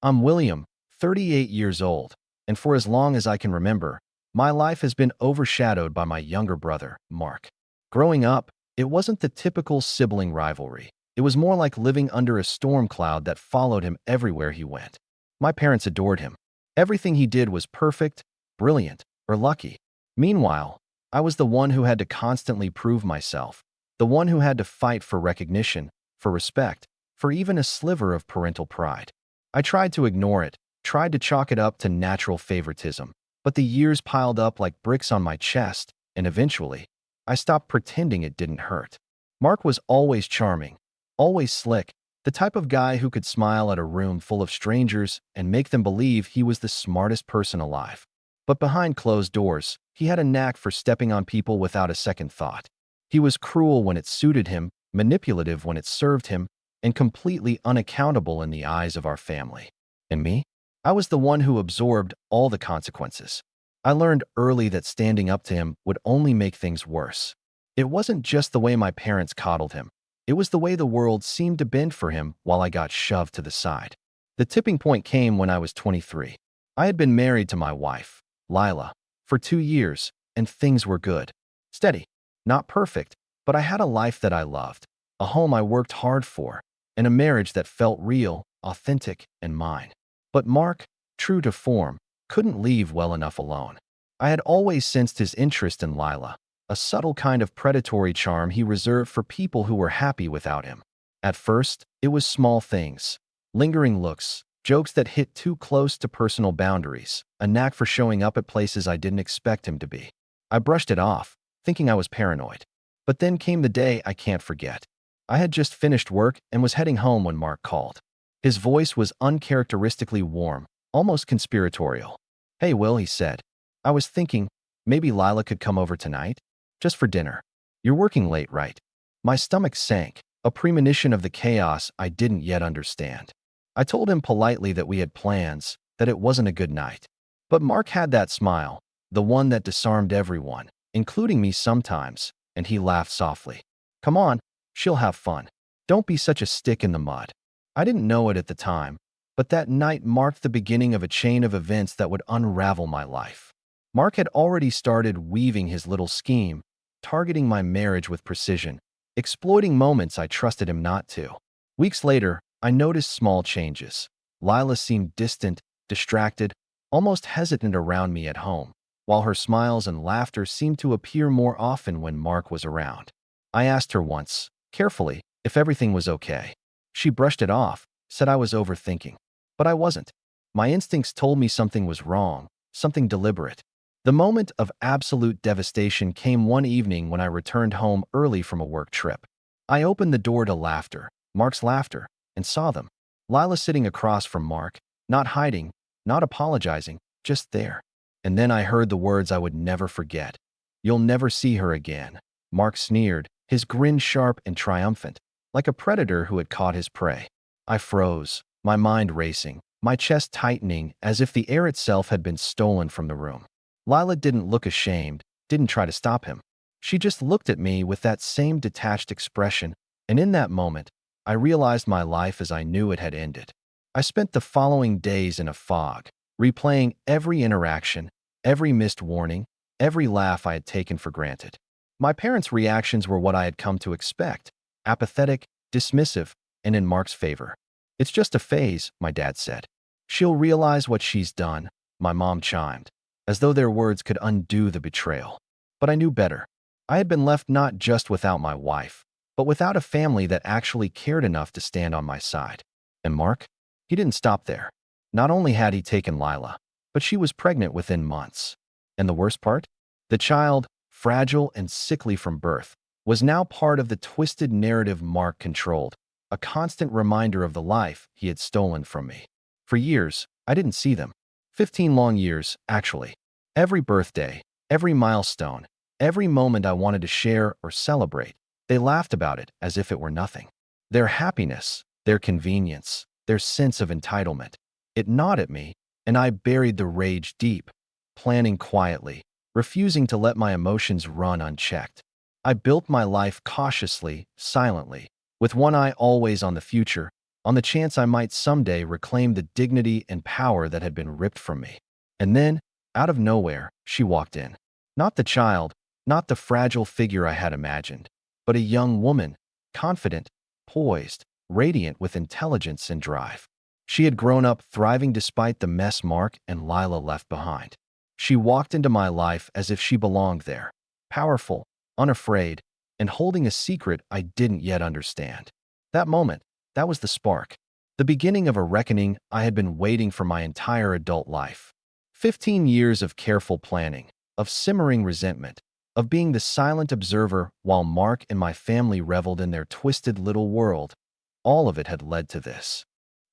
I'm William, 38 years old, and for as long as I can remember, my life has been overshadowed by my younger brother, Mark. Growing up, it wasn't the typical sibling rivalry. It was more like living under a storm cloud that followed him everywhere he went. My parents adored him. Everything he did was perfect, brilliant, or lucky. Meanwhile, I was the one who had to constantly prove myself, the one who had to fight for recognition, for respect, for even a sliver of parental pride. I tried to ignore it, tried to chalk it up to natural favoritism, but the years piled up like bricks on my chest, and eventually, I stopped pretending it didn't hurt. Mark was always charming, always slick, the type of guy who could smile at a room full of strangers and make them believe he was the smartest person alive. But behind closed doors, he had a knack for stepping on people without a second thought. He was cruel when it suited him, manipulative when it served him, and completely unaccountable in the eyes of our family. And me? I was the one who absorbed all the consequences. I learned early that standing up to him would only make things worse. It wasn't just the way my parents coddled him. It was the way the world seemed to bend for him while I got shoved to the side. The tipping point came when I was 23. I had been married to my wife, Lila, for 2 years, and things were good. Steady. Not perfect, but I had a life that I loved, a home I worked hard for, and a marriage that felt real, authentic, and mine. But Mark, true to form, couldn't leave well enough alone. I had always sensed his interest in Lila, a subtle kind of predatory charm he reserved for people who were happy without him. At first, it was small things, lingering looks, jokes that hit too close to personal boundaries, a knack for showing up at places I didn't expect him to be. I brushed it off, thinking I was paranoid. But then came the day I can't forget. I had just finished work and was heading home when Mark called. His voice was uncharacteristically warm, almost conspiratorial. "Hey, Will," he said. "I was thinking, maybe Lila could come over tonight? Just for dinner. You're working late, right?" My stomach sank, a premonition of the chaos I didn't yet understand. I told him politely that we had plans, that it wasn't a good night. But Mark had that smile, the one that disarmed everyone, including me sometimes, and he laughed softly. "Come on, she'll have fun. Don't be such a stick in the mud." I didn't know it at the time, but that night marked the beginning of a chain of events that would unravel my life. Mark had already started weaving his little scheme, targeting my marriage with precision, exploiting moments I trusted him not to. Weeks later, I noticed small changes. Lila seemed distant, distracted, almost hesitant around me at home, while her smiles and laughter seemed to appear more often when Mark was around. I asked her once, carefully, if everything was okay. She brushed it off, said I was overthinking. But I wasn't. My instincts told me something was wrong, something deliberate. The moment of absolute devastation came one evening when I returned home early from a work trip. I opened the door to laughter, Mark's laughter, and saw them. Lila sitting across from Mark, not hiding, not apologizing, just there. And then I heard the words I would never forget. "You'll never see her again." Mark sneered, his grin sharp and triumphant, like a predator who had caught his prey. I froze, my mind racing, my chest tightening as if the air itself had been stolen from the room. Lila didn't look ashamed, didn't try to stop him. She just looked at me with that same detached expression, and in that moment, I realized my life as I knew it had ended. I spent the following days in a fog, replaying every interaction, every missed warning, every laugh I had taken for granted. My parents' reactions were what I had come to expect, apathetic, dismissive, and in Mark's favor. "It's just a phase," my dad said. "She'll realize what she's done," my mom chimed, as though their words could undo the betrayal. But I knew better. I had been left not just without my wife, but without a family that actually cared enough to stand on my side. And Mark? He didn't stop there. Not only had he taken Lila, but she was pregnant within months. And the worst part? The child, fragile and sickly from birth, was now part of the twisted narrative Mark controlled, a constant reminder of the life he had stolen from me. For years, I didn't see them. 15 long years, actually. Every birthday, every milestone, every moment I wanted to share or celebrate, they laughed about it as if it were nothing. Their happiness, their convenience, their sense of entitlement. It gnawed at me, and I buried the rage deep, planning quietly, refusing to let my emotions run unchecked. I built my life cautiously, silently, with one eye always on the future, on the chance I might someday reclaim the dignity and power that had been ripped from me. And then, out of nowhere, she walked in. Not the child, not the fragile figure I had imagined, but a young woman, confident, poised, radiant with intelligence and drive. She had grown up thriving despite the mess Mark and Lila left behind. She walked into my life as if she belonged there, powerful, unafraid, and holding a secret I didn't yet understand. That moment, that was the spark, the beginning of a reckoning I had been waiting for my entire adult life. 15 years of careful planning, of simmering resentment, of being the silent observer while Mark and my family reveled in their twisted little world. All of it had led to this.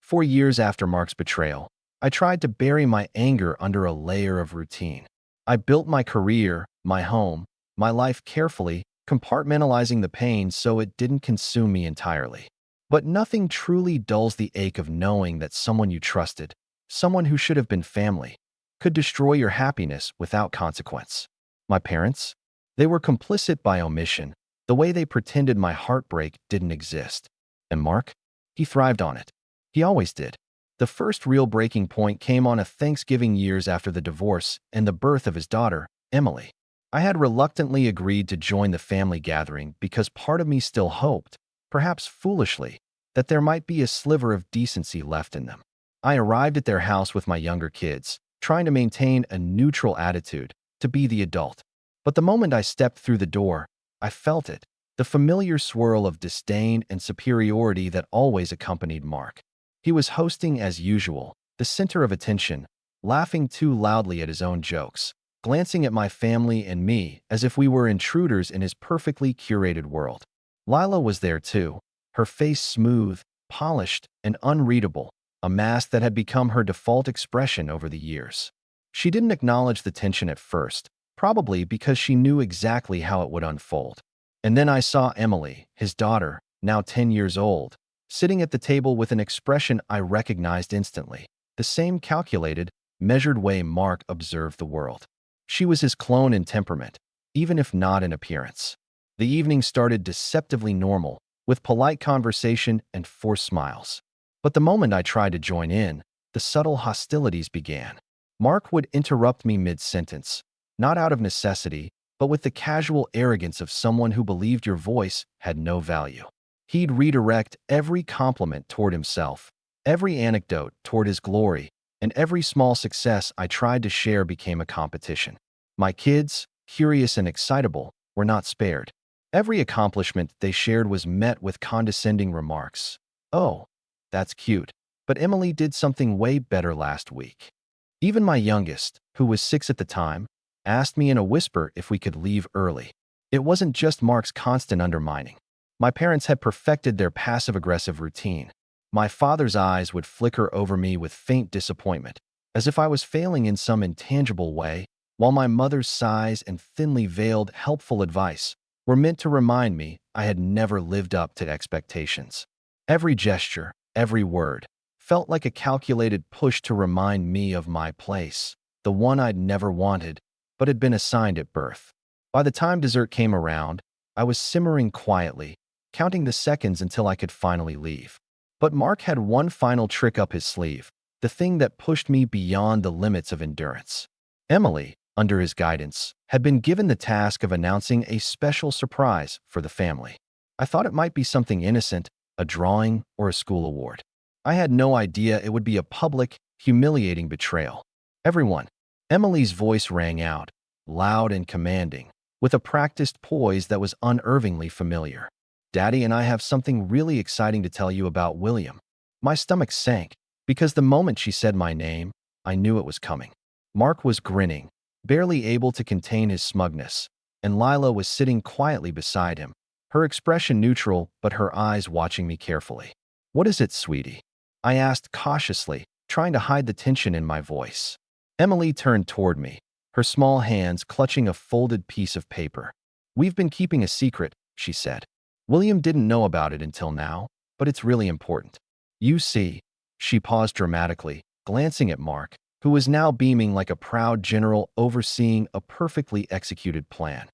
4 years after Mark's betrayal, I tried to bury my anger under a layer of routine. I built my career, my home, my life carefully, compartmentalizing the pain so it didn't consume me entirely. But nothing truly dulls the ache of knowing that someone you trusted, someone who should have been family, could destroy your happiness without consequence. My parents? They were complicit by omission, the way they pretended my heartbreak didn't exist. And Mark? He thrived on it. He always did. The first real breaking point came on a Thanksgiving years after the divorce and the birth of his daughter, Emily. I had reluctantly agreed to join the family gathering because part of me still hoped, perhaps foolishly, that there might be a sliver of decency left in them. I arrived at their house with my younger kids, trying to maintain a neutral attitude, to be the adult. But the moment I stepped through the door, I felt it, the familiar swirl of disdain and superiority that always accompanied Mark. He was hosting as usual, the center of attention, laughing too loudly at his own jokes, glancing at my family and me as if we were intruders in his perfectly curated world. Lila was there too, her face smooth, polished, and unreadable, a mask that had become her default expression over the years. She didn't acknowledge the tension at first, probably because she knew exactly how it would unfold. And then I saw Emily, his daughter, now 10 years old, sitting at the table with an expression I recognized instantly, the same calculated, measured way Mark observed the world. She was his clone in temperament, even if not in appearance. The evening started deceptively normal, with polite conversation and forced smiles. But the moment I tried to join in, the subtle hostilities began. Mark would interrupt me mid-sentence, not out of necessity, but with the casual arrogance of someone who believed your voice had no value. He'd redirect every compliment toward himself, every anecdote toward his glory, and every small success I tried to share became a competition. My kids, curious and excitable, were not spared. Every accomplishment they shared was met with condescending remarks. "Oh, that's cute, but Emily did something way better last week." Even my youngest, who was 6 at the time, asked me in a whisper if we could leave early. It wasn't just Mark's constant undermining. My parents had perfected their passive-aggressive routine. My father's eyes would flicker over me with faint disappointment, as if I was failing in some intangible way, while my mother's sighs and thinly veiled helpful advice were meant to remind me I had never lived up to expectations. Every gesture, every word, felt like a calculated push to remind me of my place, the one I'd never wanted, but had been assigned at birth. By the time dessert came around, I was simmering quietly, counting the seconds until I could finally leave. But Mark had one final trick up his sleeve, the thing that pushed me beyond the limits of endurance. Emily, under his guidance, had been given the task of announcing a special surprise for the family. I thought it might be something innocent, a drawing or a school award. I had no idea it would be a public, humiliating betrayal. "Everyone," Emily's voice rang out, loud and commanding, with a practiced poise that was unnervingly familiar. "Daddy and I have something really exciting to tell you about William." My stomach sank, because the moment she said my name, I knew it was coming. Mark was grinning, barely able to contain his smugness, and Lila was sitting quietly beside him, her expression neutral but her eyes watching me carefully. "What is it, sweetie?" I asked cautiously, trying to hide the tension in my voice. Emily turned toward me, her small hands clutching a folded piece of paper. "We've been keeping a secret," she said. "William didn't know about it until now, but it's really important. You see," she paused dramatically, glancing at Mark, who was now beaming like a proud general overseeing a perfectly executed plan.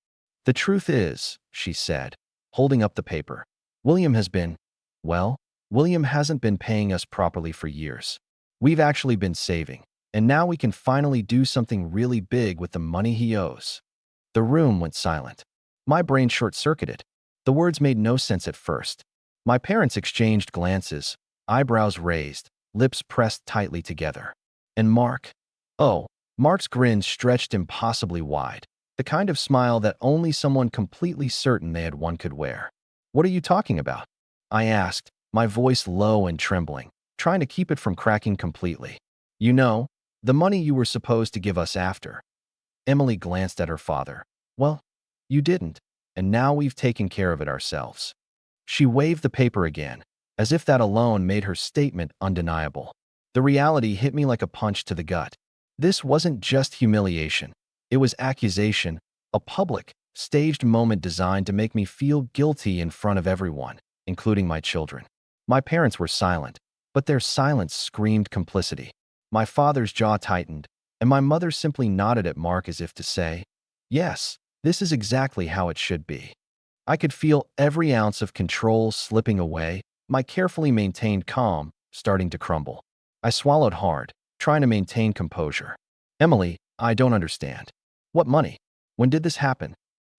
"The truth is," she said, holding up the paper, "William has been, well, William hasn't been paying us properly for years. We've actually been saving, and now we can finally do something really big with the money he owes." The room went silent. My brain short-circuited. The words made no sense at first. My parents exchanged glances, eyebrows raised, lips pressed tightly together. And Mark? Oh, Mark's grin stretched impossibly wide, the kind of smile that only someone completely certain they had won could wear. "What are you talking about?" I asked, my voice low and trembling, trying to keep it from cracking completely. "You know, the money you were supposed to give us after." Emily glanced at her father. "Well, you didn't, and now we've taken care of it ourselves." She waved the paper again, as if that alone made her statement undeniable. The reality hit me like a punch to the gut. This wasn't just humiliation. It was accusation, a public, staged moment designed to make me feel guilty in front of everyone, including my children. My parents were silent, but their silence screamed complicity. My father's jaw tightened, and my mother simply nodded at Mark as if to say, "Yes, this is exactly how it should be." I could feel every ounce of control slipping away, my carefully maintained calm starting to crumble. I swallowed hard, trying to maintain composure. "Emily, I don't understand. What money? When did this happen?"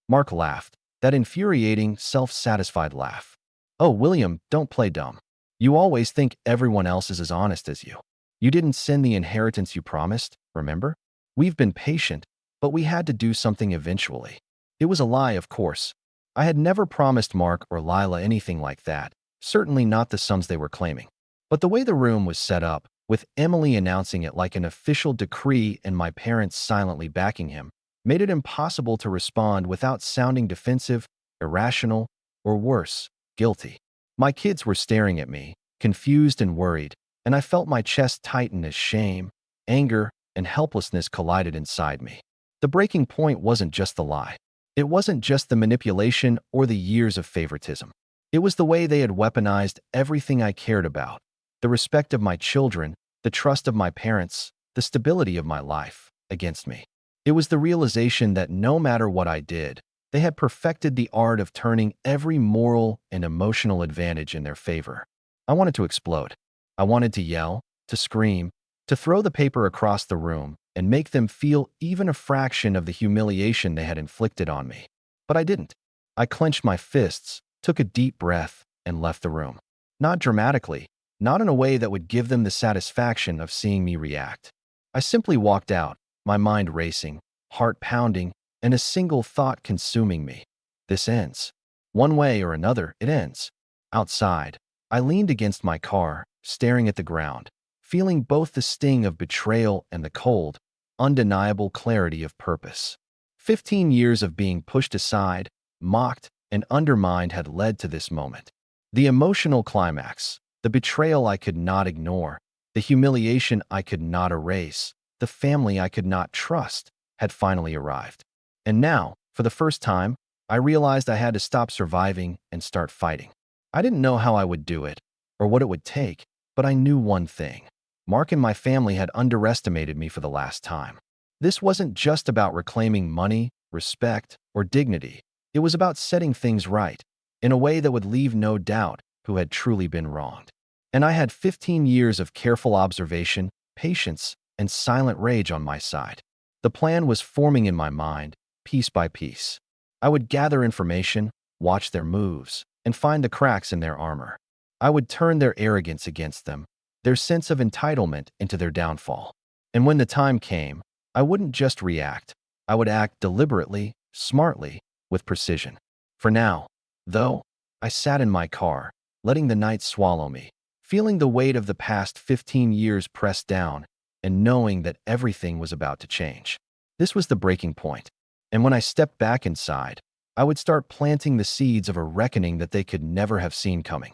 Mark laughed, that infuriating, self-satisfied laugh. "Oh, William, don't play dumb. You always think everyone else is as honest as you. You didn't send the inheritance you promised, remember? We've been patient, but we had to do something eventually." It was a lie, of course. I had never promised Mark or Lila anything like that, certainly not the sums they were claiming. But the way the room was set up, with Emily announcing it like an official decree and my parents silently backing him, made it impossible to respond without sounding defensive, irrational, or worse, guilty. My kids were staring at me, confused and worried, and I felt my chest tighten as shame, anger, and helplessness collided inside me. The breaking point wasn't just the lie. It wasn't just the manipulation or the years of favoritism. It was the way they had weaponized everything I cared about: the respect of my children, the trust of my parents, the stability of my life, against me. It was the realization that no matter what I did, they had perfected the art of turning every moral and emotional advantage in their favor. I wanted to explode. I wanted to yell, to scream, to throw the paper across the room and make them feel even a fraction of the humiliation they had inflicted on me. But I didn't. I clenched my fists, took a deep breath, and left the room. Not dramatically, not in a way that would give them the satisfaction of seeing me react. I simply walked out, my mind racing, heart pounding, and a single thought consuming me. This ends. One way or another, it ends. Outside, I leaned against my car, staring at the ground, feeling both the sting of betrayal and the cold, undeniable clarity of purpose. 15 years of being pushed aside, mocked, and undermined had led to this moment. The emotional climax, the betrayal I could not ignore, the humiliation I could not erase, the family I could not trust, had finally arrived. And now, for the first time, I realized I had to stop surviving and start fighting. I didn't know how I would do it, or what it would take, but I knew one thing. Mark and my family had underestimated me for the last time. This wasn't just about reclaiming money, respect, or dignity. It was about setting things right, in a way that would leave no doubt who had truly been wronged. And I had 15 years of careful observation, patience, and silent rage on my side. The plan was forming in my mind, piece by piece. I would gather information, watch their moves, and find the cracks in their armor. I would turn their arrogance against them, their sense of entitlement into their downfall. And when the time came, I wouldn't just react. I would act deliberately, smartly, with precision. For now, though, I sat in my car, letting the night swallow me, feeling the weight of the past 15 years pressed down, and knowing that everything was about to change. This was the breaking point. And when I stepped back inside, I would start planting the seeds of a reckoning that they could never have seen coming.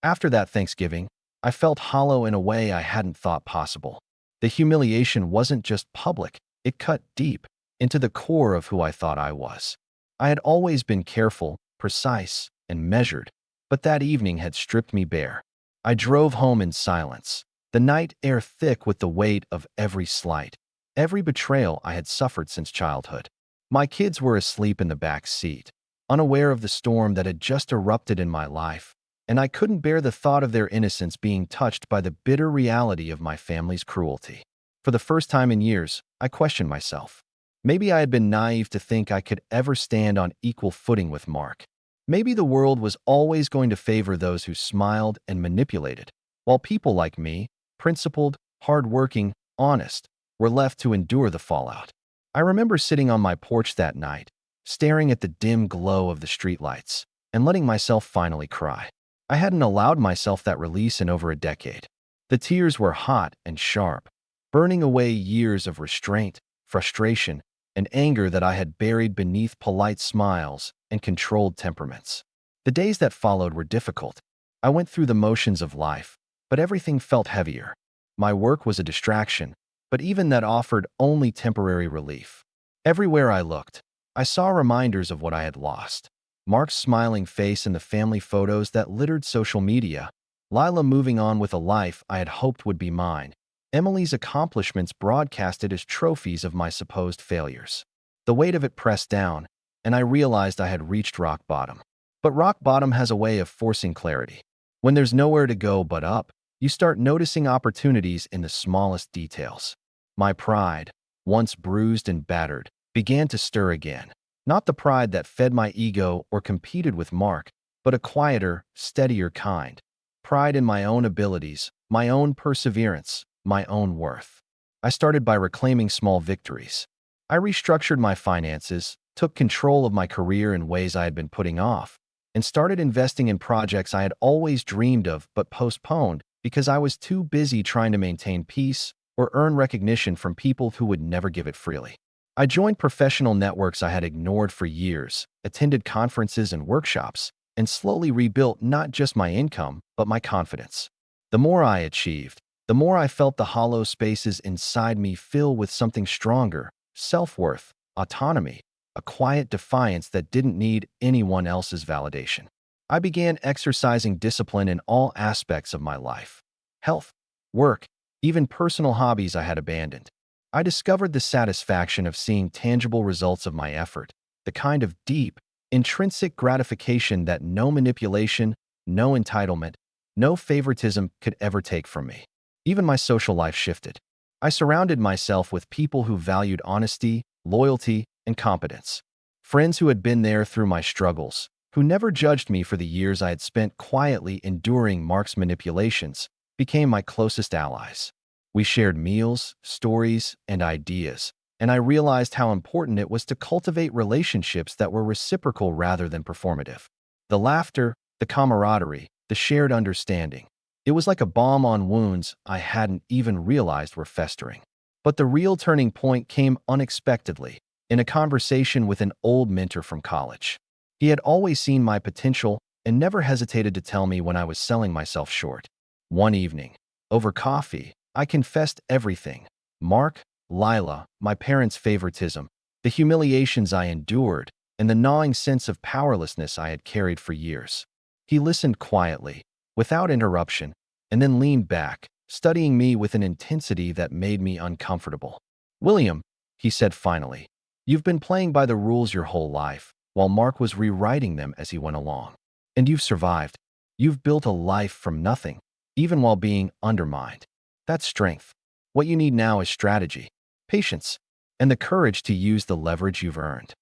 After that Thanksgiving, I felt hollow in a way I hadn't thought possible. The humiliation wasn't just public, it cut deep into the core of who I thought I was. I had always been careful, precise, and measured, but that evening had stripped me bare. I drove home in silence, the night air thick with the weight of every slight, every betrayal I had suffered since childhood. My kids were asleep in the back seat, unaware of the storm that had just erupted in my life, and I couldn't bear the thought of their innocence being touched by the bitter reality of my family's cruelty. For the first time in years, I questioned myself. Maybe I had been naive to think I could ever stand on equal footing with Mark. Maybe the world was always going to favor those who smiled and manipulated, while people like me, principled, hardworking, honest, were left to endure the fallout. I remember sitting on my porch that night, staring at the dim glow of the streetlights, and letting myself finally cry. I hadn't allowed myself that release in over a decade. The tears were hot and sharp, burning away years of restraint, frustration, and anger that I had buried beneath polite smiles and controlled temperaments. The days that followed were difficult. I went through the motions of life, but everything felt heavier. My work was a distraction, but even that offered only temporary relief. Everywhere I looked, I saw reminders of what I had lost. Mark's smiling face in the family photos that littered social media, Lila moving on with a life I had hoped would be mine, Emily's accomplishments broadcasted as trophies of my supposed failures. The weight of it pressed down, and I realized I had reached rock bottom. But rock bottom has a way of forcing clarity. When there's nowhere to go but up, you start noticing opportunities in the smallest details. My pride, once bruised and battered, began to stir again. Not the pride that fed my ego or competed with Mark, but a quieter, steadier kind. Pride in my own abilities, my own perseverance, my own worth. I started by reclaiming small victories. I restructured my finances, took control of my career in ways I had been putting off, and started investing in projects I had always dreamed of but postponed because I was too busy trying to maintain peace or earn recognition from people who would never give it freely. I joined professional networks I had ignored for years, attended conferences and workshops, and slowly rebuilt not just my income, but my confidence. The more I achieved, the more I felt the hollow spaces inside me fill with something stronger: self-worth, autonomy, a quiet defiance that didn't need anyone else's validation. I began exercising discipline in all aspects of my life: health, work, even personal hobbies I had abandoned. I discovered the satisfaction of seeing tangible results of my effort, the kind of deep, intrinsic gratification that no manipulation, no entitlement, no favoritism could ever take from me. Even my social life shifted. I surrounded myself with people who valued honesty, loyalty, and competence. Friends who had been there through my struggles, who never judged me for the years I had spent quietly enduring Mark's manipulations, became my closest allies. We shared meals, stories, and ideas, and I realized how important it was to cultivate relationships that were reciprocal rather than performative. The laughter, the camaraderie, the shared understanding. It was like a balm on wounds I hadn't even realized were festering. But the real turning point came unexpectedly, in a conversation with an old mentor from college. He had always seen my potential and never hesitated to tell me when I was selling myself short. One evening, over coffee, I confessed everything: Mark, Lila, my parents' favoritism, the humiliations I endured, and the gnawing sense of powerlessness I had carried for years. He listened quietly, without interruption, and then leaned back, studying me with an intensity that made me uncomfortable. "William," he said finally, "you've been playing by the rules your whole life, while Mark was rewriting them as he went along. And you've survived. You've built a life from nothing, even while being undermined. That's strength. What you need now is strategy, patience, and the courage to use the leverage you've earned."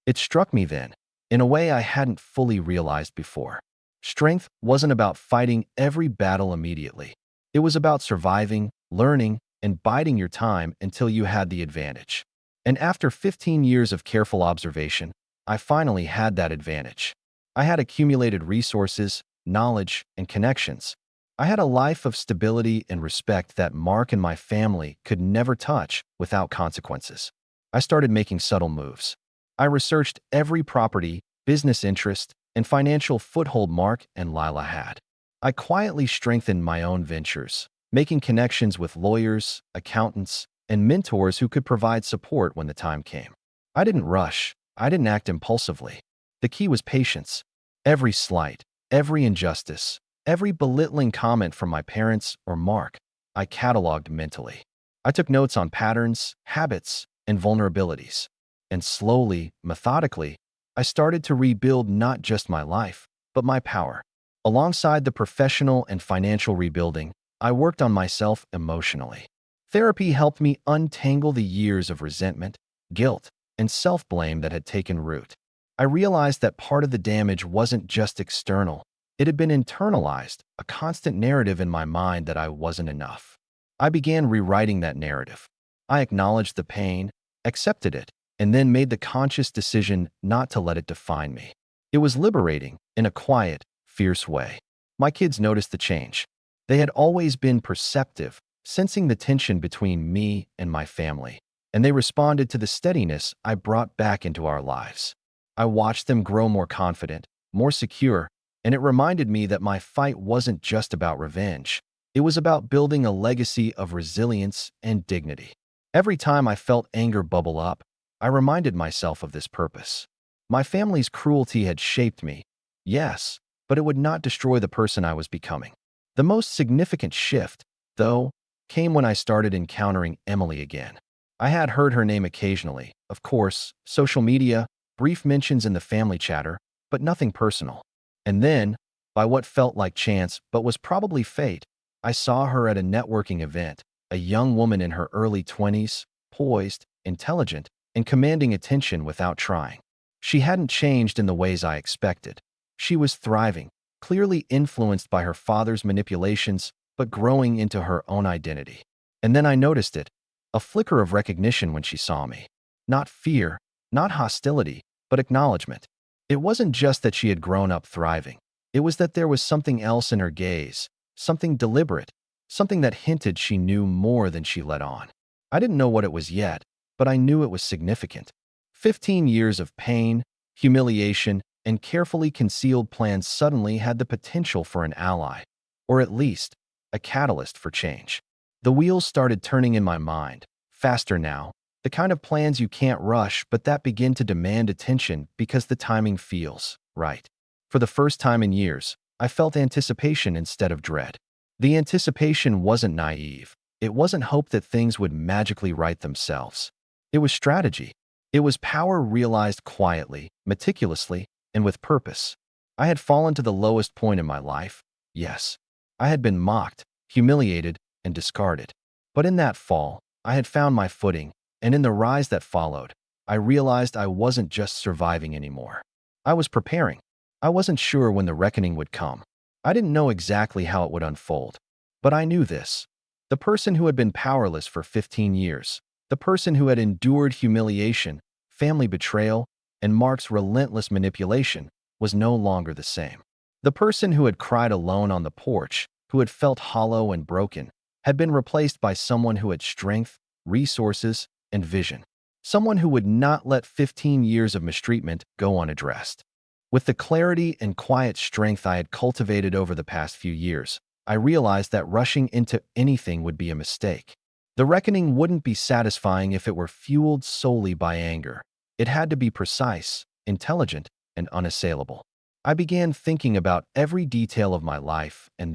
It struck me then, in a way I hadn't fully realized before. Strength wasn't about fighting every battle immediately. It was about surviving, learning, and biding your time until you had the advantage. And after 15 years of careful observation, I finally had that advantage. I had accumulated resources, knowledge, and connections. I had a life of stability and respect that Mark and my family could never touch without consequences. I started making subtle moves. I researched every property, business interest, and financial foothold Mark and Lila had. I quietly strengthened my own ventures, making connections with lawyers, accountants, and mentors who could provide support when the time came. I didn't rush. I didn't act impulsively. The key was patience. Every slight, every injustice, every belittling comment from my parents or Mark, I cataloged mentally. I took notes on patterns, habits, and vulnerabilities. And slowly, methodically, I started to rebuild not just my life, but my power. Alongside the professional and financial rebuilding, I worked on myself emotionally. Therapy helped me untangle the years of resentment, guilt, and self-blame that had taken root. I realized that part of the damage wasn't just external. It had been internalized, a constant narrative in my mind that I wasn't enough. I began rewriting that narrative. I acknowledged the pain, accepted it, and then made the conscious decision not to let it define me. It was liberating, in a quiet, fierce way. My kids noticed the change. They had always been perceptive, sensing the tension between me and my family, and they responded to the steadiness I brought back into our lives. I watched them grow more confident, more secure, and it reminded me that my fight wasn't just about revenge. It was about building a legacy of resilience and dignity. Every time I felt anger bubble up, I reminded myself of this purpose. My family's cruelty had shaped me, yes, but it would not destroy the person I was becoming. The most significant shift, though, came when I started encountering Emily again. I had heard her name occasionally, of course, social media, brief mentions in the family chatter, but nothing personal. And then, by what felt like chance but was probably fate, I saw her at a networking event, a young woman in her early 20s, poised, intelligent, and commanding attention without trying. She hadn't changed in the ways I expected. She was thriving, clearly influenced by her father's manipulations, but growing into her own identity. And then I noticed it, a flicker of recognition when she saw me. Not fear, not hostility, but acknowledgement. It wasn't just that she had grown up thriving. It was that there was something else in her gaze, something deliberate, something that hinted she knew more than she let on. I didn't know what it was yet, but I knew it was significant. 15 years of pain, humiliation, and carefully concealed plans suddenly had the potential for an ally, or at least, a catalyst for change. The wheels started turning in my mind, faster now, the kind of plans you can't rush but that begin to demand attention because the timing feels right. For the first time in years, I felt anticipation instead of dread. The anticipation wasn't naive. It wasn't hope that things would magically right themselves. It was strategy. It was power realized quietly, meticulously, and with purpose. I had fallen to the lowest point in my life. Yes, I had been mocked, humiliated, and discarded. But in that fall, I had found my footing, and in the rise that followed, I realized I wasn't just surviving anymore. I was preparing. I wasn't sure when the reckoning would come. I didn't know exactly how it would unfold. But I knew this. The person who had been powerless for 15 years, the person who had endured humiliation, family betrayal, and Mark's relentless manipulation, was no longer the same. The person who had cried alone on the porch, who had felt hollow and broken, had been replaced by someone who had strength, resources, and vision. Someone who would not let 15 years of mistreatment go unaddressed. With the clarity and quiet strength I had cultivated over the past few years, I realized that rushing into anything would be a mistake. The reckoning wouldn't be satisfying if it were fueled solely by anger. It had to be precise, intelligent, and unassailable. I began thinking about every detail of my life and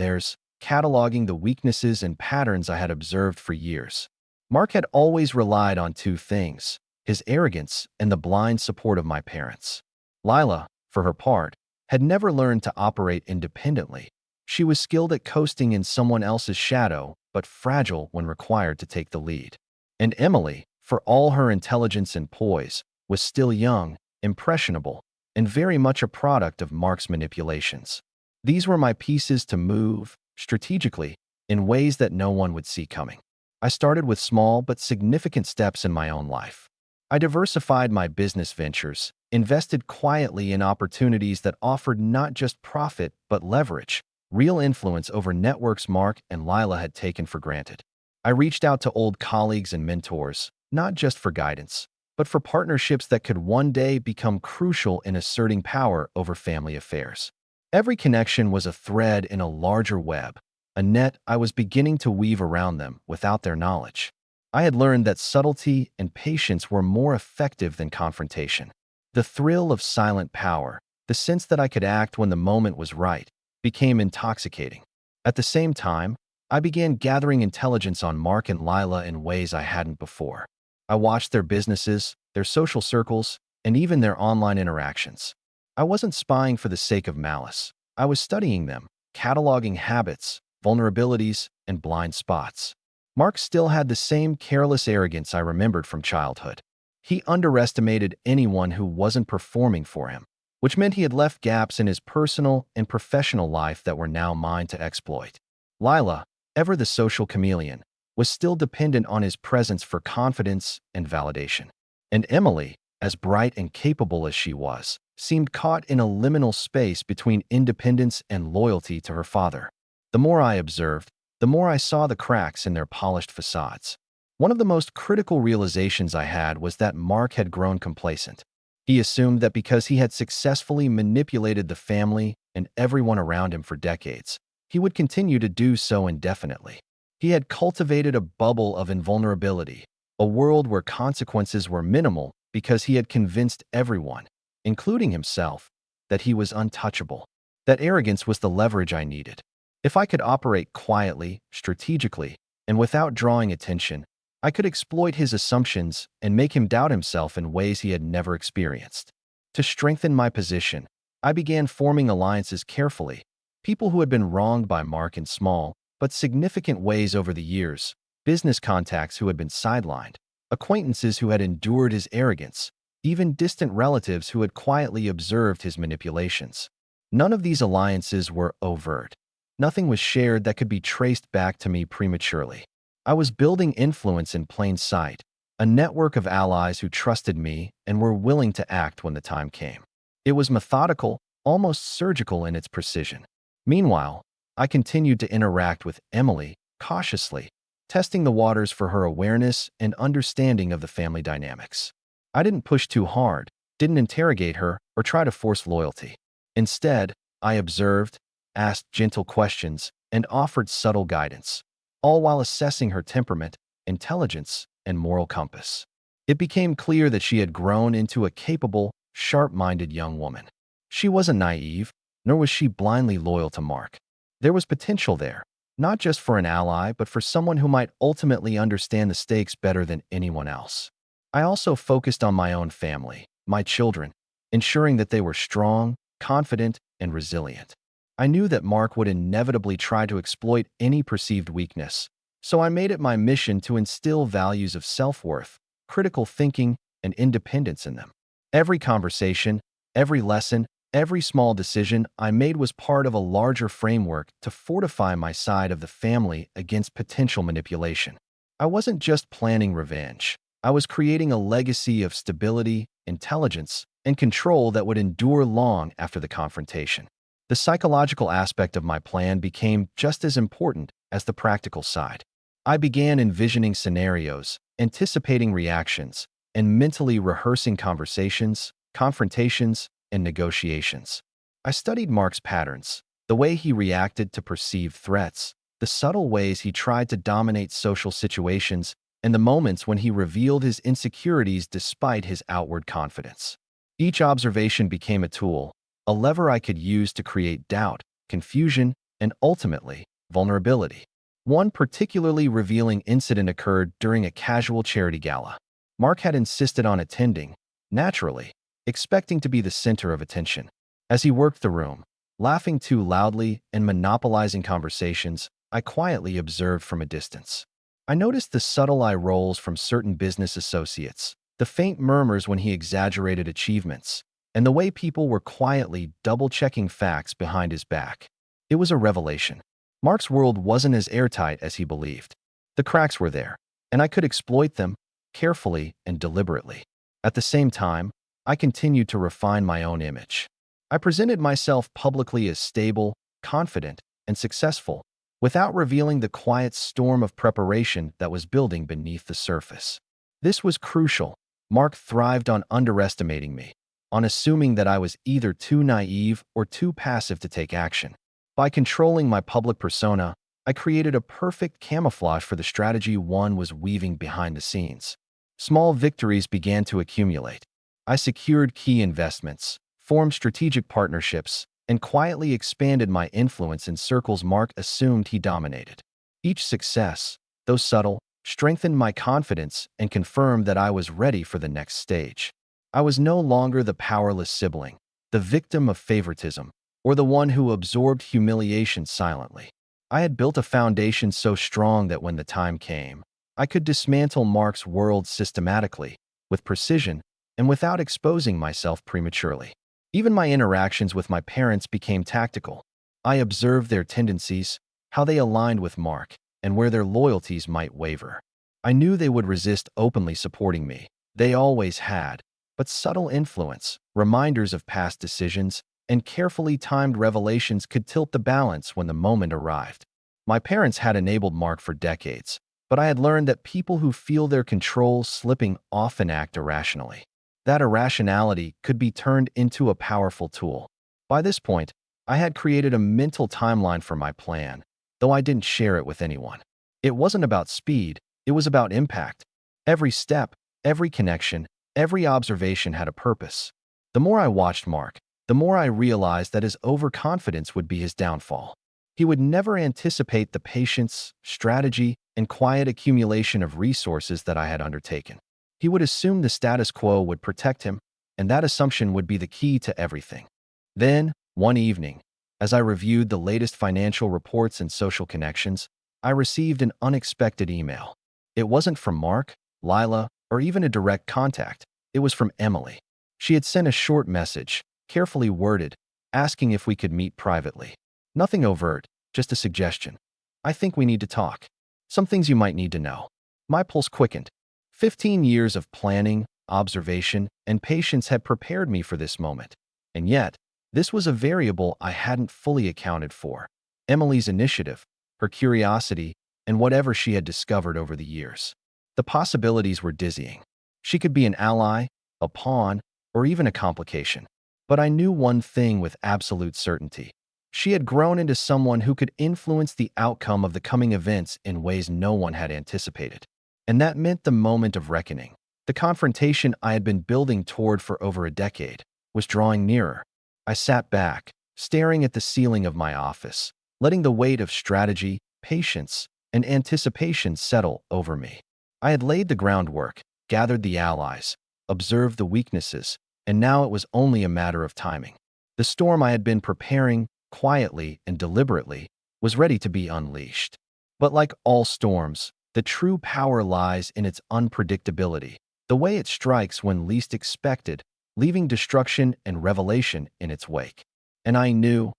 cataloging the weaknesses and patterns I had observed for years. Mark had always relied on two things: his arrogance and the blind support of my parents. Lila, for her part, had never learned to operate independently. She was skilled at coasting in someone else's shadow, but fragile when required to take the lead. And Emily, for all her intelligence and poise, was still young, impressionable, and very much a product of Mark's manipulations. These were my pieces to move, strategically, in ways that no one would see coming. I started with small but significant steps in my own life. I diversified my business ventures, invested quietly in opportunities that offered not just profit but leverage, real influence over networks Mark and Lila had taken for granted. I reached out to old colleagues and mentors, not just for guidance, but for partnerships that could one day become crucial in asserting power over family affairs. Every connection was a thread in a larger web, a net I was beginning to weave around them without their knowledge. I had learned that subtlety and patience were more effective than confrontation. The thrill of silent power, the sense that I could act when the moment was right, became intoxicating. At the same time, I began gathering intelligence on Mark and Lila in ways I hadn't before. I watched their businesses, their social circles, and even their online interactions. I wasn't spying for the sake of malice. I was studying them, cataloging habits, vulnerabilities, and blind spots. Mark still had the same careless arrogance I remembered from childhood. He underestimated anyone who wasn't performing for him, which meant he had left gaps in his personal and professional life that were now mine to exploit. Lila, ever the social chameleon, was still dependent on his presence for confidence and validation. And Emily, as bright and capable as she was, seemed caught in a liminal space between independence and loyalty to her father. The more I observed, the more I saw the cracks in their polished facades. One of the most critical realizations I had was that Mark had grown complacent. He assumed that because he had successfully manipulated the family and everyone around him for decades, he would continue to do so indefinitely. He had cultivated a bubble of invulnerability, a world where consequences were minimal because he had convinced everyone, including himself, that he was untouchable. That arrogance was the leverage I needed. If I could operate quietly, strategically, and without drawing attention, I could exploit his assumptions and make him doubt himself in ways he had never experienced. To strengthen my position, I began forming alliances carefully, people who had been wronged by Mark in small but significant ways over the years, business contacts who had been sidelined, acquaintances who had endured his arrogance, even distant relatives who had quietly observed his manipulations. None of these alliances were overt. Nothing was shared that could be traced back to me prematurely. I was building influence in plain sight, a network of allies who trusted me and were willing to act when the time came. It was methodical, almost surgical in its precision. Meanwhile, I continued to interact with Emily cautiously, testing the waters for her awareness and understanding of the family dynamics. I didn't push too hard, didn't interrogate her, or try to force loyalty. Instead, I observed, asked gentle questions, and offered subtle guidance, all while assessing her temperament, intelligence, and moral compass. It became clear that she had grown into a capable, sharp-minded young woman. She wasn't naive, nor was she blindly loyal to Mark. There was potential there, not just for an ally, but for someone who might ultimately understand the stakes better than anyone else. I also focused on my own family, my children, ensuring that they were strong, confident, and resilient. I knew that Mark would inevitably try to exploit any perceived weakness, so I made it my mission to instill values of self-worth, critical thinking, and independence in them. Every conversation, every lesson, every small decision I made was part of a larger framework to fortify my side of the family against potential manipulation. I wasn't just planning revenge. I was creating a legacy of stability, intelligence, and control that would endure long after the confrontation. The psychological aspect of my plan became just as important as the practical side. I began envisioning scenarios, anticipating reactions, and mentally rehearsing conversations, confrontations, and negotiations. I studied Mark's patterns, the way he reacted to perceived threats, the subtle ways he tried to dominate social situations, and the moments when he revealed his insecurities despite his outward confidence. Each observation became a tool, a lever I could use to create doubt, confusion, and ultimately, vulnerability. One particularly revealing incident occurred during a casual charity gala. Mark had insisted on attending, naturally, expecting to be the center of attention. As he worked the room, laughing too loudly and monopolizing conversations, I quietly observed from a distance. I noticed the subtle eye rolls from certain business associates, the faint murmurs when he exaggerated achievements, and the way people were quietly double-checking facts behind his back. It was a revelation. Mark's world wasn't as airtight as he believed. The cracks were there, and I could exploit them, carefully and deliberately. At the same time, I continued to refine my own image. I presented myself publicly as stable, confident, and successful, without revealing the quiet storm of preparation that was building beneath the surface. This was crucial. Mark thrived on underestimating me, on assuming that I was either too naive or too passive to take action. By controlling my public persona, I created a perfect camouflage for the strategy one was weaving behind the scenes. Small victories began to accumulate. I secured key investments, formed strategic partnerships, and quietly expanded my influence in circles Mark assumed he dominated. Each success, though subtle, strengthened my confidence and confirmed that I was ready for the next stage. I was no longer the powerless sibling, the victim of favoritism, or the one who absorbed humiliation silently? I had built a foundation so strong that when the time came, I could dismantle Mark's world systematically, with precision, and without exposing myself prematurely. Even my interactions with my parents became tactical. I observed their tendencies, how they aligned with Mark, and where their loyalties might waver. I knew they would resist openly supporting me. They always had. But subtle influence, reminders of past decisions, and carefully timed revelations could tilt the balance when the moment arrived. My parents had enabled Mark for decades, but I had learned that people who feel their control slipping often act irrationally. That irrationality could be turned into a powerful tool. By this point, I had created a mental timeline for my plan, though I didn't share it with anyone. It wasn't about speed, it was about impact. Every step, every connection, every observation had a purpose. The more I watched Mark, the more I realized that his overconfidence would be his downfall. He would never anticipate the patience, strategy, and quiet accumulation of resources that I had undertaken. He would assume the status quo would protect him, and that assumption would be the key to everything. Then, one evening, as I reviewed the latest financial reports and social connections, I received an unexpected email. It wasn't from Mark, Lila, or even a direct contact. It was from Emily. She had sent a short message, carefully worded, asking if we could meet privately. Nothing overt, just a suggestion. I think we need to talk. Some things you might need to know. My pulse quickened. 15 years of planning, observation, and patience had prepared me for this moment. And yet, this was a variable I hadn't fully accounted for. Emily's initiative, her curiosity, and whatever she had discovered over the years. The possibilities were dizzying. She could be an ally, a pawn, or even a complication. But I knew one thing with absolute certainty. She had grown into someone who could influence the outcome of the coming events in ways no one had anticipated. And that meant the moment of reckoning. The confrontation I had been building toward for over a decade was drawing nearer. I sat back, staring at the ceiling of my office, letting the weight of strategy, patience, and anticipation settle over me. I had laid the groundwork, gathered the allies, observed the weaknesses, and now it was only a matter of timing. The storm I had been preparing, quietly and deliberately, was ready to be unleashed. But like all storms, the true power lies in its unpredictability, the way it strikes when least expected, leaving destruction and revelation in its wake. And I knew,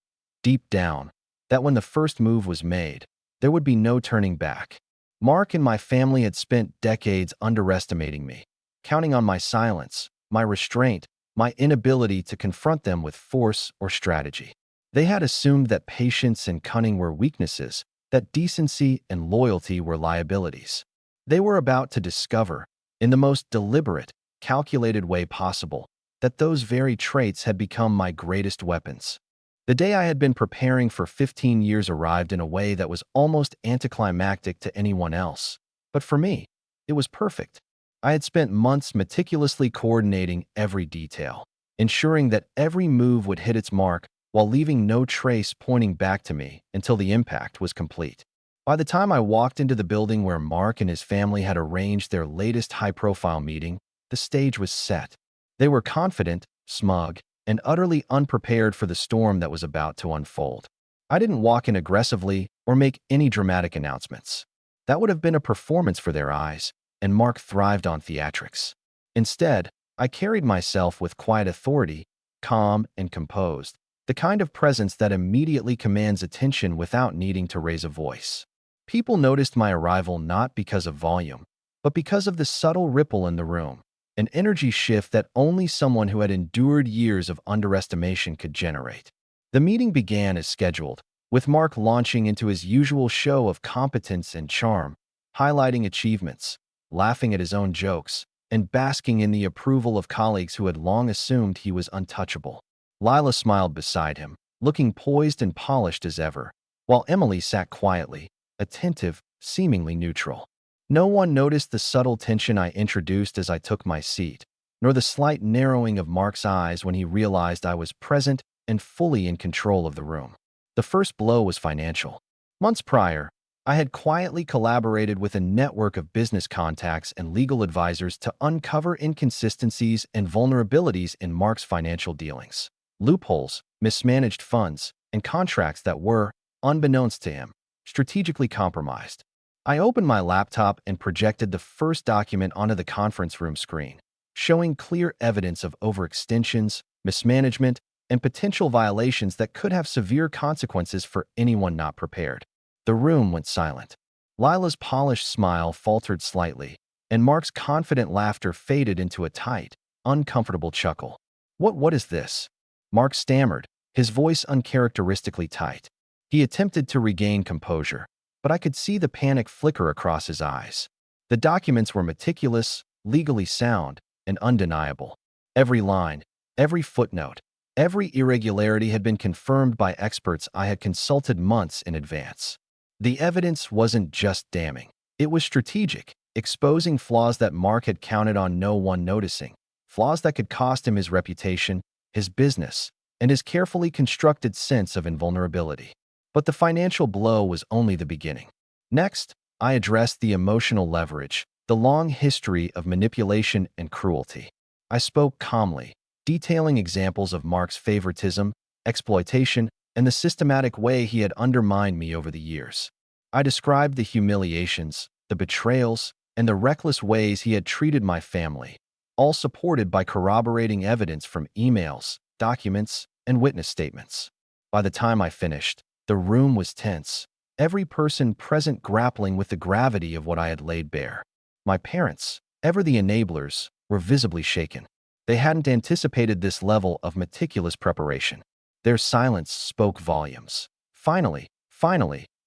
deep down, that when the first move was made, there would be no turning back. Mark and my family had spent decades underestimating me, counting on my silence, my restraint, my inability to confront them with force or strategy. They had assumed that patience and cunning were weaknesses, that decency and loyalty were liabilities. They were about to discover, in the most deliberate, calculated way possible, that those very traits had become my greatest weapons. The day I had been preparing for 15 years arrived in a way that was almost anticlimactic to anyone else. But for me, it was perfect. I had spent months meticulously coordinating every detail, ensuring that every move would hit its mark while leaving no trace pointing back to me until the impact was complete. By the time I walked into the building where Mark and his family had arranged their latest high-profile meeting, the stage was set. They were confident, smug, and utterly unprepared for the storm that was about to unfold. I didn't walk in aggressively or make any dramatic announcements. That would have been a performance for their eyes, and Mark thrived on theatrics. Instead, I carried myself with quiet authority, calm and composed, the kind of presence that immediately commands attention without needing to raise a voice. People noticed my arrival not because of volume, but because of the subtle ripple in the room, an energy shift that only someone who had endured years of underestimation could generate. The meeting began as scheduled, with Mark launching into his usual show of competence and charm, highlighting achievements, laughing at his own jokes, and basking in the approval of colleagues who had long assumed he was untouchable. Lila smiled beside him, looking poised and polished as ever, while Emily sat quietly, attentive, seemingly neutral. No one noticed the subtle tension I introduced as I took my seat, nor the slight narrowing of Mark's eyes when he realized I was present and fully in control of the room. The first blow was financial. Months prior, I had quietly collaborated with a network of business contacts and legal advisors to uncover inconsistencies and vulnerabilities in Mark's financial dealings. Loopholes, mismanaged funds, and contracts that were, unbeknownst to him, strategically compromised. I opened my laptop and projected the first document onto the conference room screen, showing clear evidence of overextensions, mismanagement, and potential violations that could have severe consequences for anyone not prepared. The room went silent. Lila's polished smile faltered slightly, and Mark's confident laughter faded into a tight, uncomfortable chuckle. What is this?" Mark stammered, his voice uncharacteristically tight. He attempted to regain composure, but I could see the panic flicker across his eyes. The documents were meticulous, legally sound, and undeniable. Every line, every footnote, every irregularity had been confirmed by experts I had consulted months in advance. The evidence wasn't just damning. It was strategic, exposing flaws that Mark had counted on no one noticing, flaws that could cost him his reputation, his business, and his carefully constructed sense of invulnerability. But the financial blow was only the beginning. Next, I addressed the emotional leverage, the long history of manipulation and cruelty. I spoke calmly, detailing examples of Mark's favoritism, exploitation, and the systematic way he had undermined me over the years. I described the humiliations, the betrayals, and the reckless ways he had treated my family, all supported by corroborating evidence from emails, documents, and witness statements. By the time I finished, the room was tense, every person present grappling with the gravity of what I had laid bare. My parents, ever the enablers, were visibly shaken. They hadn't anticipated this level of meticulous preparation. Their silence spoke volumes. Finally,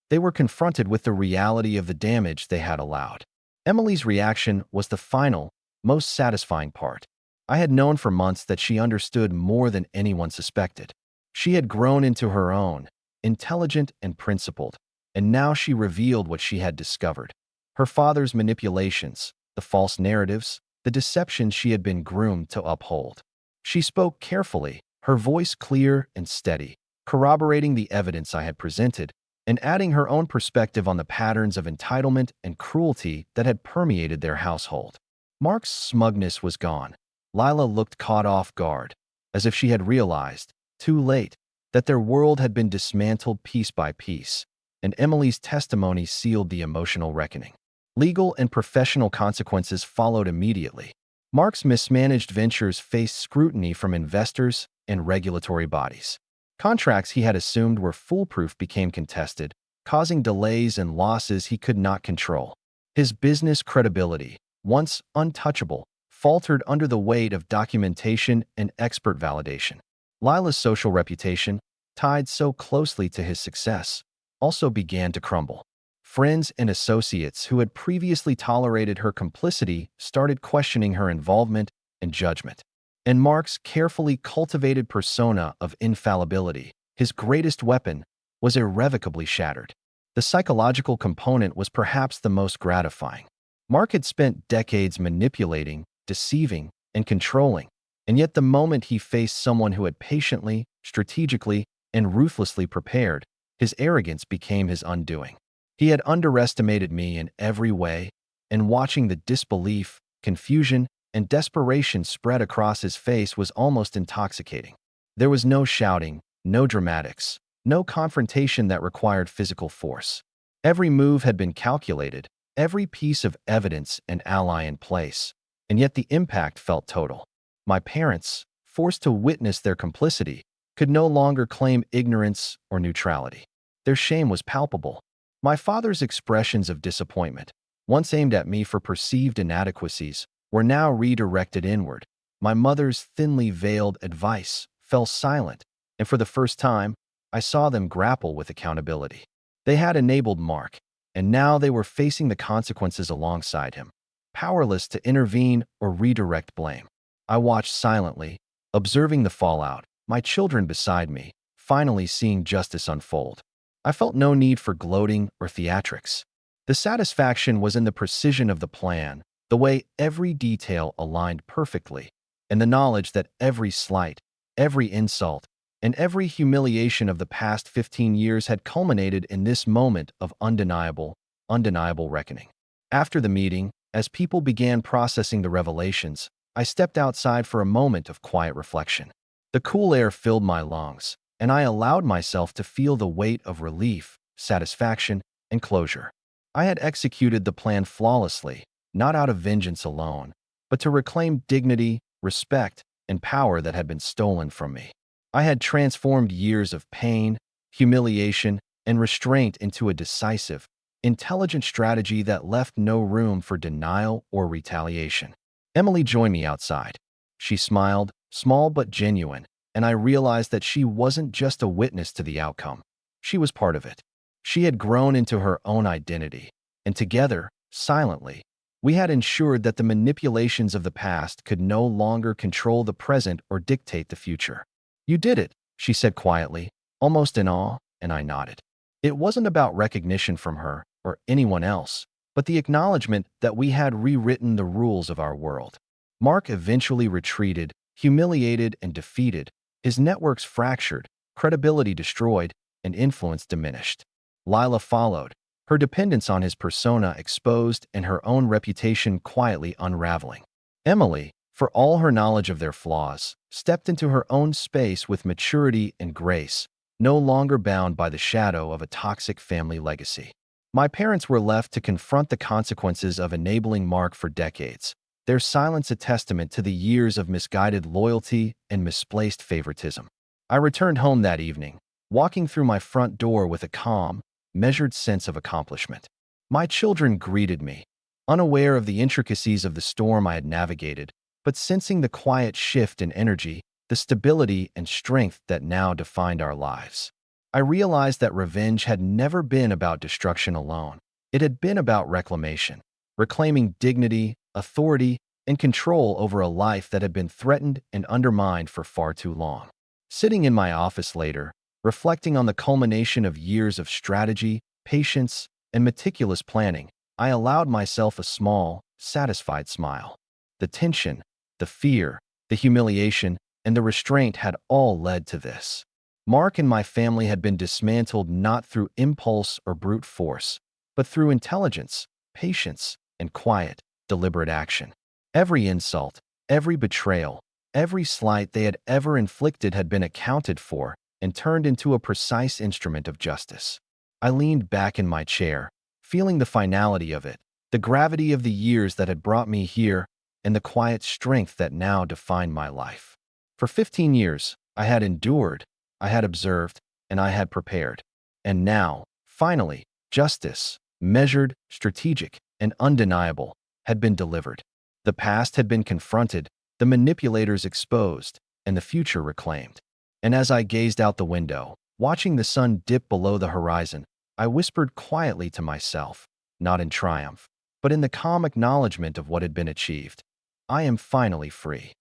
they were confronted with the reality of the damage they had allowed. Emily's reaction was the final, most satisfying part. I had known for months that she understood more than anyone suspected. She had grown into her own, intelligent and principled, and now she revealed what she had discovered. Her father's manipulations, the false narratives, the deceptions she had been groomed to uphold. She spoke carefully, her voice clear and steady, corroborating the evidence I had presented, and adding her own perspective on the patterns of entitlement and cruelty that had permeated their household. Mark's smugness was gone. Lila looked caught off guard, as if she had realized, too late, that their world had been dismantled piece by piece, and Emily's testimony sealed the emotional reckoning. Legal and professional consequences followed immediately. Mark's mismanaged ventures faced scrutiny from investors and regulatory bodies. Contracts he had assumed were foolproof became contested, causing delays and losses he could not control. His business credibility, once untouchable, faltered under the weight of documentation and expert validation. Lila's social reputation, tied so closely to his success, also began to crumble. Friends and associates who had previously tolerated her complicity started questioning her involvement and judgment. And Mark's carefully cultivated persona of infallibility, his greatest weapon, was irrevocably shattered. The psychological component was perhaps the most gratifying. Mark had spent decades manipulating, deceiving, and controlling, and yet the moment he faced someone who had patiently, strategically, and ruthlessly prepared, his arrogance became his undoing. He had underestimated me in every way, and watching the disbelief, confusion, and desperation spread across his face was almost intoxicating. There was no shouting, no dramatics, no confrontation that required physical force. Every move had been calculated, every piece of evidence and ally in place, and yet the impact felt total. My parents, forced to witness their complicity, could no longer claim ignorance or neutrality. Their shame was palpable. My father's expressions of disappointment, once aimed at me for perceived inadequacies, were now redirected inward. My mother's thinly veiled advice fell silent, and for the first time, I saw them grapple with accountability. They had enabled Mark, and now they were facing the consequences alongside him, powerless to intervene or redirect blame. I watched silently, observing the fallout, my children beside me, finally seeing justice unfold. I felt no need for gloating or theatrics. The satisfaction was in the precision of the plan, the way every detail aligned perfectly, and the knowledge that every slight, every insult, and every humiliation of the past 15 years had culminated in this moment of undeniable reckoning. After the meeting, as people began processing the revelations, I stepped outside for a moment of quiet reflection. The cool air filled my lungs, and I allowed myself to feel the weight of relief, satisfaction, and closure. I had executed the plan flawlessly, not out of vengeance alone, but to reclaim dignity, respect, and power that had been stolen from me. I had transformed years of pain, humiliation, and restraint into a decisive, intelligent strategy that left no room for denial or retaliation. Emily joined me outside. She smiled, small but genuine, and I realized that she wasn't just a witness to the outcome. She was part of it. She had grown into her own identity, and together, silently, we had ensured that the manipulations of the past could no longer control the present or dictate the future. "You did it," she said quietly, almost in awe, and I nodded. It wasn't about recognition from her or anyone else, but the acknowledgement that we had rewritten the rules of our world. Mark eventually retreated, humiliated and defeated, his networks fractured, credibility destroyed, and influence diminished. Lila followed, her dependence on his persona exposed and her own reputation quietly unraveling. Emily, for all her knowledge of their flaws, stepped into her own space with maturity and grace, no longer bound by the shadow of a toxic family legacy. My parents were left to confront the consequences of enabling Mark for decades, their silence a testament to the years of misguided loyalty and misplaced favoritism. I returned home that evening, walking through my front door with a calm, measured sense of accomplishment. My children greeted me, unaware of the intricacies of the storm I had navigated, but sensing the quiet shift in energy, the stability and strength that now defined our lives. I realized that revenge had never been about destruction alone. It had been about reclamation, reclaiming dignity, authority, and control over a life that had been threatened and undermined for far too long. Sitting in my office later, reflecting on the culmination of years of strategy, patience, and meticulous planning, I allowed myself a small, satisfied smile. The tension, the fear, the humiliation, and the restraint had all led to this. Mark and my family had been dismantled not through impulse or brute force, but through intelligence, patience, and quiet, deliberate action. Every insult, every betrayal, every slight they had ever inflicted had been accounted for and turned into a precise instrument of justice. I leaned back in my chair, feeling the finality of it, the gravity of the years that had brought me here, and the quiet strength that now defined my life. For 15 years, I had endured, I had observed, and I had prepared. And now, finally, justice, measured, strategic, and undeniable, had been delivered. The past had been confronted, the manipulators exposed, and the future reclaimed. And as I gazed out the window, watching the sun dip below the horizon, I whispered quietly to myself, not in triumph, but in the calm acknowledgement of what had been achieved. I am finally free.